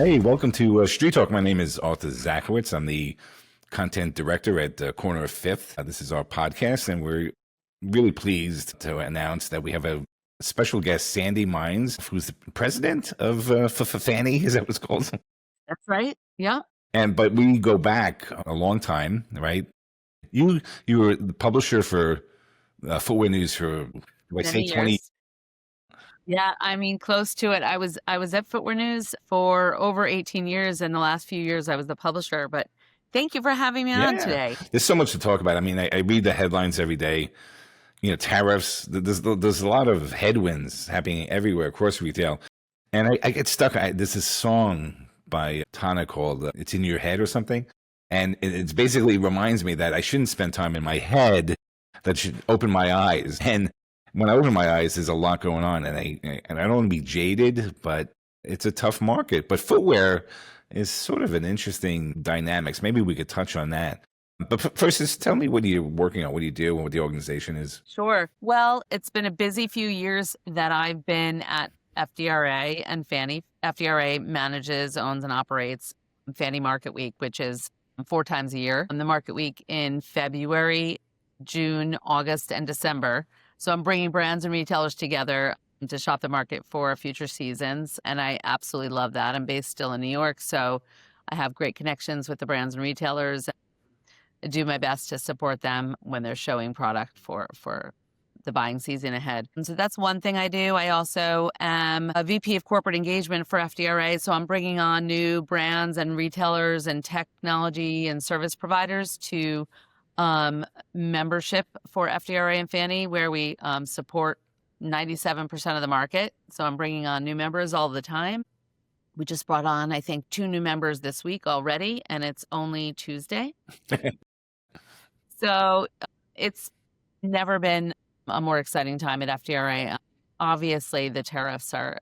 Hey, welcome to Street Talk. My name is Arthur Zaczkiewicz. I'm the content director at Corner of Fifth. This is our podcast, and we're really pleased to announce that we have a special guest, Sandi Mines, who's the president of FFANY. Is that what it's called? That's right. Yeah. But we go back a long time, right? You were the publisher for Footwear News for, do I say 20 years? Yeah, I mean, close to it. I was at Footwear News for over 18 years, and the last few years I was the publisher. But thank you for having me on today. There's so much to talk about. I mean, I read the headlines every day. You know, tariffs. There's a lot of headwinds happening everywhere across retail, and I get stuck. There's this song by Tana called "It's in Your Head" or something, and it basically reminds me that I shouldn't spend time in my head. That should open my eyes. And when I open my eyes, there's a lot going on, and I don't want to be jaded, but it's a tough market. But footwear is sort of an interesting dynamics. Maybe we could touch on that. But first, just tell me what you're working on, what do you do, and what the organization is. Sure. Well, it's been a busy few years that I've been at FDRA and FFANY. FDRA manages, owns, and operates FFANY Market Week, which is 4 times a year. And the Market Week in February, June, August, and December. So I'm bringing brands and retailers together to shop the market for future seasons, and I absolutely love that. I'm based still in New York, so I have great connections with the brands and retailers. I do my best to support them when they're showing product for the buying season ahead. And so that's one thing I do. I also am a VP of corporate engagement for FDRA, so I'm bringing on new brands and retailers and technology and service providers to membership for FDRA and FFANY, where we support 97% of the market. So I'm bringing on new members all the time. We just brought on, I think, 2 new members this week already, and it's only Tuesday. So it's never been a more exciting time at FDRA. Obviously, the tariffs are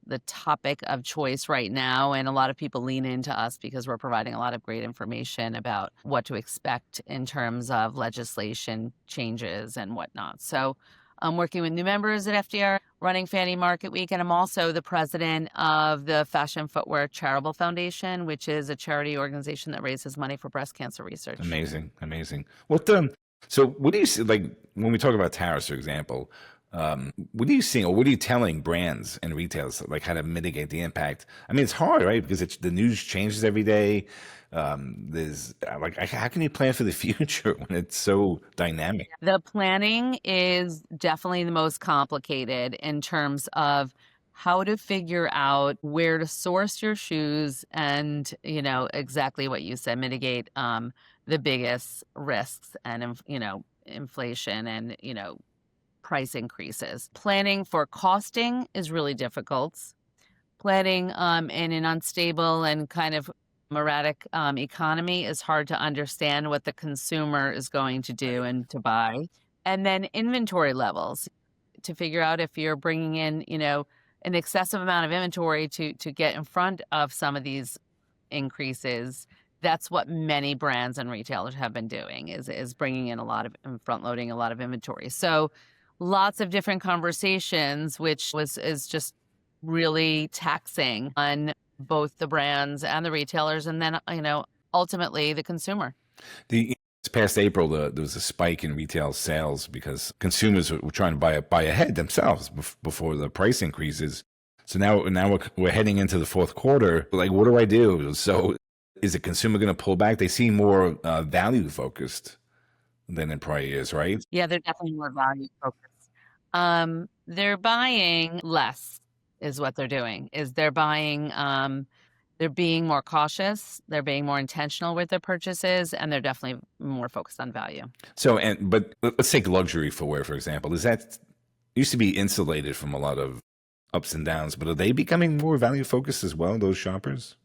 the topic of choice right now, and a lot of people lean into us because we're providing a lot of great information about what to expect in terms of legislation changes and whatnot. So I'm working with new members at FDR, running FFANY Market Week, and I'm also the president of the Footwear Charitable Foundation, which is a charity organization that raises money for breast cancer research. Amazing. So what do you see, like when we talk about tariffs, for example, what are you seeing, or what are you telling brands and retailers, like how to mitigate the impact? I mean, it's hard, right? Because the news changes every day. There's like, how can you plan for the future when it's so dynamic? The planning is definitely the most complicated in terms of how to figure out where to source your shoes and, you know, exactly what you said, mitigate the biggest risks and, you know, inflation and, you know, price increases. Planning for costing is really difficult. Planning in an unstable and kind of erratic economy is hard to understand what the consumer is going to do and to buy. And then inventory levels to figure out if you're bringing in, you know, an excessive amount of inventory to get in front of some of these increases. That's what many brands and retailers have been doing is bringing in a lot of front loading a lot of inventory. So lots of different conversations, which is just really taxing on both the brands and the retailers, and then, you know, ultimately the consumer. This past April, there was a spike in retail sales because consumers were trying to buy ahead themselves before the price increases. So now we're heading into the fourth quarter. Like, what do I do? So is the consumer going to pull back? They seem more value focused than in prior years, right? Yeah, they're definitely more value focused. They're buying less is what they're doing. Is they're buying, they're being more cautious, they're being more intentional with their purchases, and they're definitely more focused on value. So, but let's take luxury footwear, for example. Is that used to be insulated from a lot of ups and downs, but are they becoming more value focused as well, those shoppers?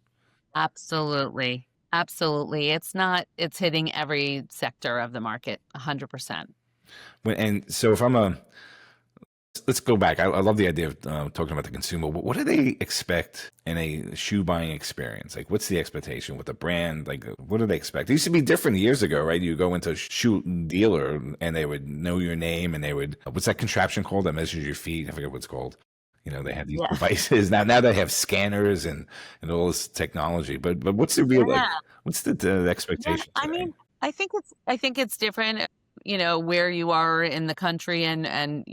Absolutely. Absolutely. It's hitting every sector of the market, 100%. And so if let's go back. I love the idea of talking about the consumer. What do they expect in a shoe buying experience? Like, what's the expectation with the brand? Like, what do they expect? It used to be different years ago, right? You go into a shoe dealer and they would know your name and they would, what's that contraption called that measures your feet? I forget what it's called. They have these Yeah. devices now. They have scanners and all this technology. But what's the real Yeah. what's the Yeah, expectation I today? mean, I think it's different, where you are in the country and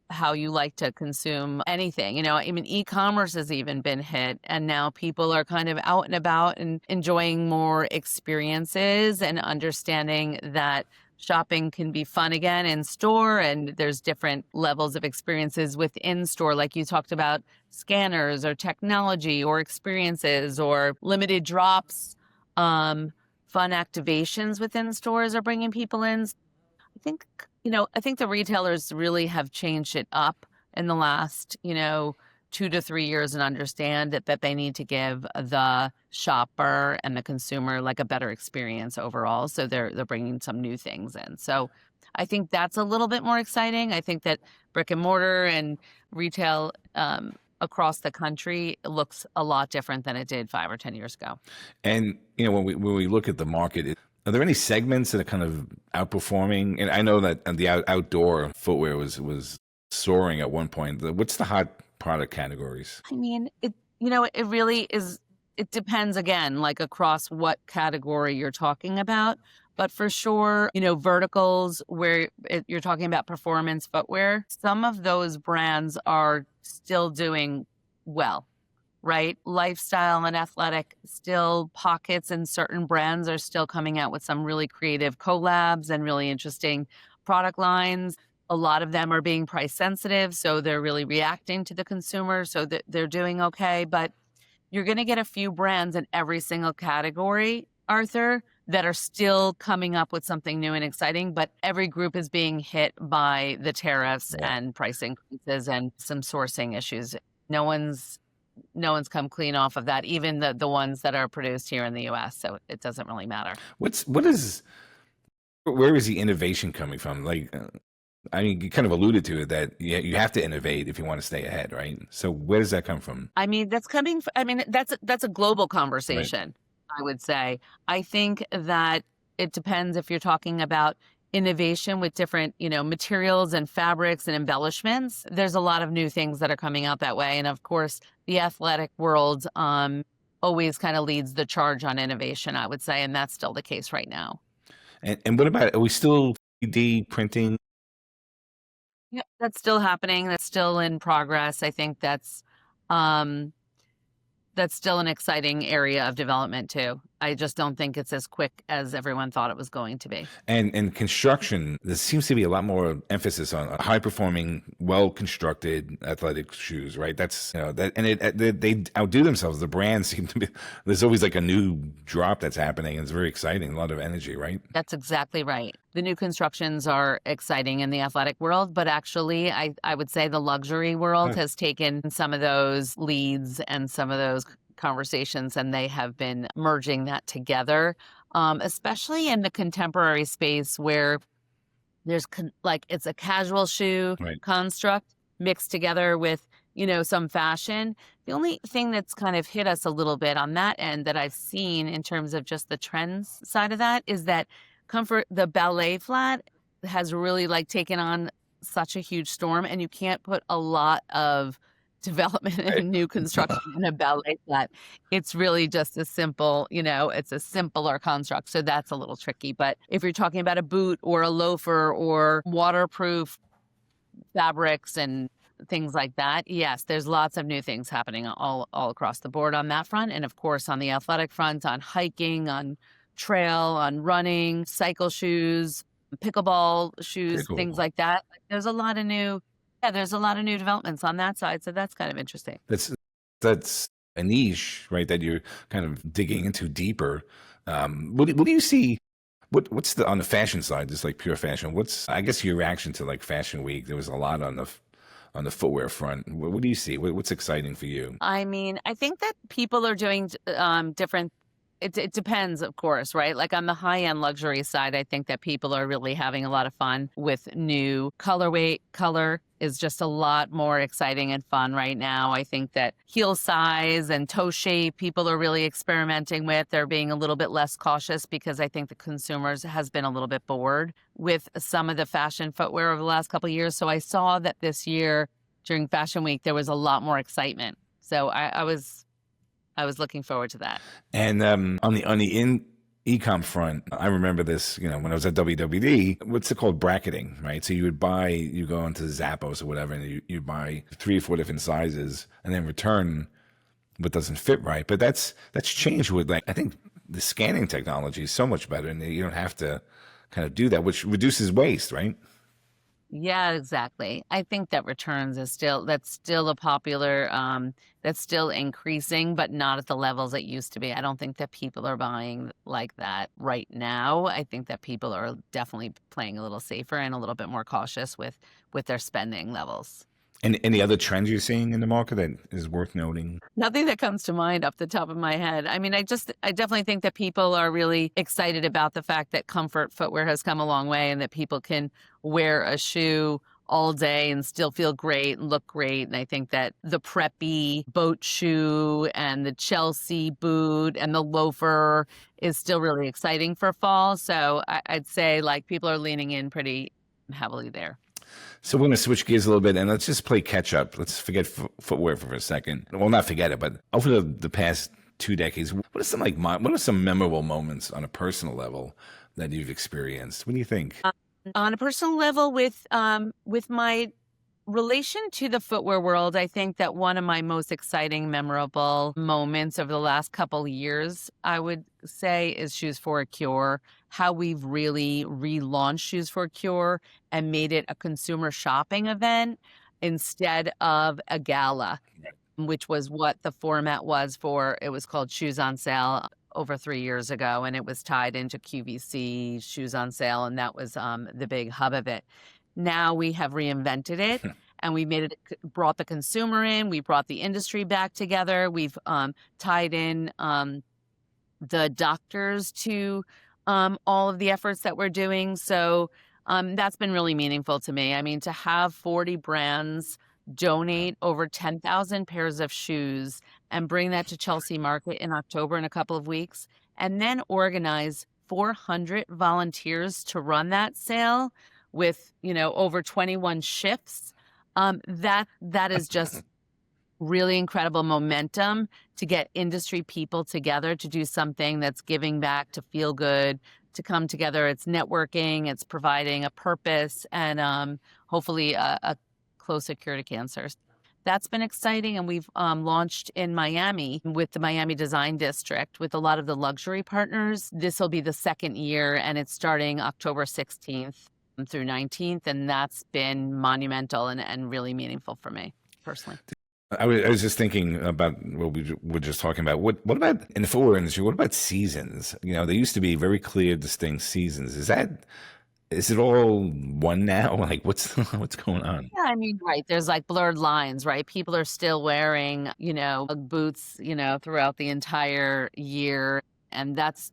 how you like to consume anything. I mean, e-commerce has even been hit, and now people are kind of out and about and enjoying more experiences and understanding that shopping can be fun again in store, and there's different levels of experiences within store, like you talked about scanners or technology or experiences or limited drops. Um, Fun activations within stores are bringing people in. I think the retailers really have changed it up in the last, 2 to 3 years and understand that they need to give the shopper and the consumer like a better experience overall. So they're bringing some new things in. So I think that's a little bit more exciting. I think that brick and mortar and retail across the country looks a lot different than it did 5 or 10 years ago. And when we look at the market, are there any segments that are kind of outperforming? And I know that the outdoor footwear was soaring at one point. What's the hot product categories? I mean, it really is. It depends again, like across what category you're talking about. But for sure, verticals where you're talking about performance footwear, some of those brands are still doing well, right? Lifestyle and athletic, still pockets and certain brands are still coming out with some really creative collabs and really interesting product lines. A lot of them are being price sensitive, so they're really reacting to the consumer, so that they're doing okay. But you're going to get a few brands in every single category, Arthur, that are still coming up with something new and exciting, but every group is being hit by the tariffs Yeah. and price increases and some sourcing issues. No one's come clean off of that, even the ones that are produced here in the US. So it doesn't really matter. Where is the innovation coming from? I mean, you kind of alluded to it that you have to innovate if you want to stay ahead, right? So where does that come from? I mean, that's a global Right. conversation, I would say. I think that it depends if you're talking about innovation with different, materials and fabrics and embellishments. There's a lot of new things that are coming out that way. And of course, the athletic world always kind of leads the charge on innovation, I would say, and that's still the case right now. And what about, are we still 3D printing? Yeah, that's still happening. That's still in progress. I think um that's still an exciting area of development too. I just don't think it's as quick as everyone thought it was going to be. And construction, there seems to be a lot more emphasis on high performing, well constructed athletic shoes, right? That's that, and they outdo themselves. The brands seem to be, there's always like a new drop that's happening, and it's very exciting. A lot of energy, right? That's exactly right. The new constructions are exciting in the athletic world, but actually, I would say the luxury world Huh. has taken some of those leads and some of those conversations, and they have been merging that together, especially in the contemporary space where there's like it's a casual shoe Right. construct mixed together with, some fashion. The only thing that's kind of hit us a little bit on that end that I've seen in terms of just the trends side of that is that the ballet flat has really like taken on such a huge storm, and you can't put a lot of development Right. and new construction in a ballet flat. It's really just a simple, it's a simpler construct. So that's a little tricky. But if you're talking about a boot or a loafer or waterproof fabrics and things like that, yes, there's lots of new things happening all across the board on that front. And of course, on the athletic front, on hiking, on trail, on running, cycle shoes, pickleball Very shoes, things cool. like that. There's a lot of new, yeah, there's a lot of new developments on that side. So that's kind of interesting. That's a niche, right? That you're kind of digging into deeper. What do you see? What's the on the fashion side, just like pure fashion? What's, I guess, your reaction to like Fashion Week? There was a lot on the footwear front. What do you see? What's exciting for you? I mean, I think that people are doing different. It depends, of course, right? Like on the high end luxury side, I think that people are really having a lot of fun with new colorway. Color is just a lot more exciting and fun right now. I think that heel size and toe shape, people are really experimenting with. They're being a little bit less cautious because I think the consumers has been a little bit bored with some of the fashion footwear over the last couple of years. So I saw that this year during Fashion Week, there was a lot more excitement. So I was looking forward to that. And on the e-com front, I remember this, when I was at WWD, what's it called? Bracketing, right? So you go into Zappos or whatever, and you buy 3 or 4 different sizes and then return what doesn't fit right. But that's changed with, like, I think the scanning technology is so much better, and you don't have to kind of do that, which reduces waste, right? Yeah, exactly. I think that returns that's still a popular, that's still increasing, but not at the levels it used to be. I don't think that people are buying like that right now. I think that people are definitely playing a little safer and a little bit more cautious with their spending levels. And any other trends you're seeing in the market that is worth noting? Nothing that comes to mind off the top of my head. I mean, I definitely think that people are really excited about the fact that comfort footwear has come a long way and that people can wear a shoe all day and still feel great and look great. And I think that the preppy boat shoe and the Chelsea boot and the loafer is still really exciting for fall. So I'd say, like, people are leaning in pretty heavily there. So we're going to switch gears a little bit and let's just play catch up. Let's forget footwear for a second. Well, not forget it, but over the past 2 decades, what are some memorable moments on a personal level that you've experienced? What do you think? On a personal level, with my relation to the footwear world, I think that one of my most exciting, memorable moments over the last couple of years, I would say, is Shoes for a Cure. How we've really relaunched Shoes for a Cure and made it a consumer shopping event instead of a gala, which was what the format was for. It was called Shoes on Sale over 3 years ago, and it was tied into QVC Shoes on Sale, and that was the big hub of it. Now we have reinvented it and we brought the consumer in, we brought the industry back together. We've tied in the doctors to all of the efforts that we're doing. So that's been really meaningful to me. I mean, to have 40 brands donate over 10,000 pairs of shoes and bring that to Chelsea Market in October in a couple of weeks, and then organize 400 volunteers to run that sale with, over 21 shifts. That is just really incredible momentum to get industry people together to do something that's giving back, to feel good, to come together. It's networking, it's providing a purpose, and hopefully a closer cure to cancer. That's been exciting, and we've launched in Miami with the Miami Design District with a lot of the luxury partners. This will be the 2nd year, and it's starting October 16th through 19th, and that's been monumental and really meaningful for me personally. I was just thinking about what we were just talking about. What about in the footwear industry? What about seasons? There used to be very clear, distinct seasons. Is it all one now? Like, what's going on? Yeah, I mean, right. There's like blurred lines, right? People are still wearing, boots, throughout the entire year. And that's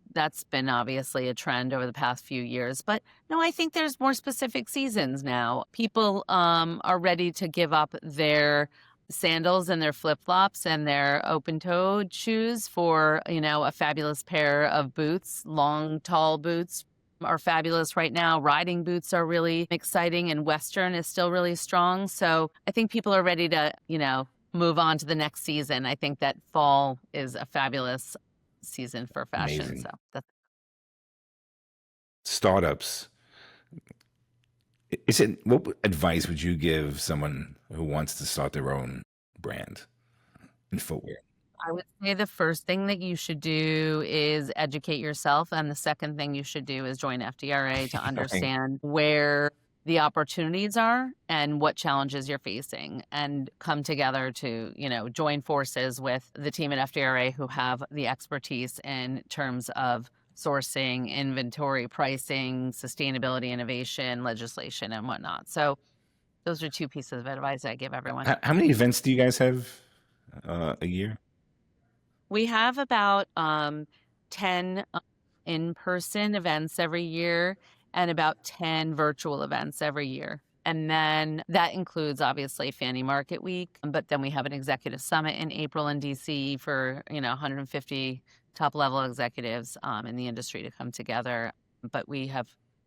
been obviously a trend over the past few years. But no, I think there's more specific seasons now. People are ready to give up their sandals and their flip-flops and their open-toed shoes for, a fabulous pair of boots. Long, tall boots are fabulous right now. Riding boots are really exciting, and Western is still really strong. So I think people are ready to, move on to the next season. I think that fall is a fabulous season for fashion. Amazing. So that's Startups. What advice would you give someone who wants to start their own brand in footwear? I would say the first thing that you should do is educate yourself. And the second thing you should do is join FDRA to understand where the opportunities are and what challenges you're facing, and come together to, join forces with the team at FDRA who have the expertise in terms of sourcing, inventory, pricing, sustainability, innovation, legislation, and whatnot. So those are 2 pieces of advice I give everyone. How many events do you guys have a year? We have about 10 in-person events every year and about 10 virtual events every year. And then that includes obviously FFANY Market Week, but then we have an executive summit in April in DC for, 150 top level executives in the industry to come together. But we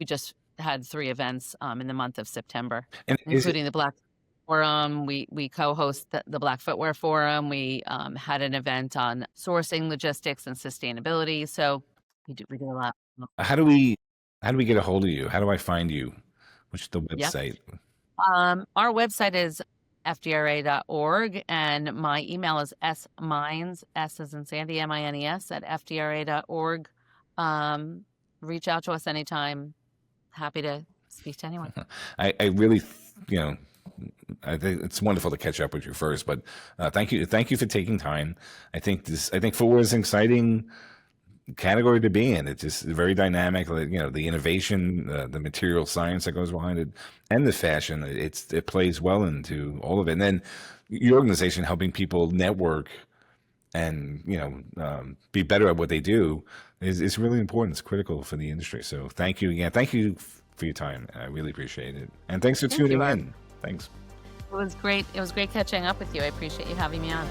just had 3 events in the month of September, And including the Black Forum. We co-host the Black Footwear Forum. We had an event on sourcing, logistics, and sustainability. So we do a lot. How do we get a hold of you? How do I find you? What's the Yep. website? Our website is FDRA.org, and my email is smines, S as in Sandy, MINES, at FDRA.org. Reach out to us anytime. Happy to speak to anyone. I really, I think it's wonderful to catch up with you first, but thank you for taking time. I think footwear is an exciting category to be in. It's just very dynamic. The innovation, the material science that goes behind it, and the fashion. It plays well into all of it. And then your organization helping people network and be better at what they do is really important. It's critical for the industry. So thank you again. Thank you for your time. I really appreciate it. And thanks for tuning in. Thanks. It was great. It was great catching up with you. I appreciate you having me on.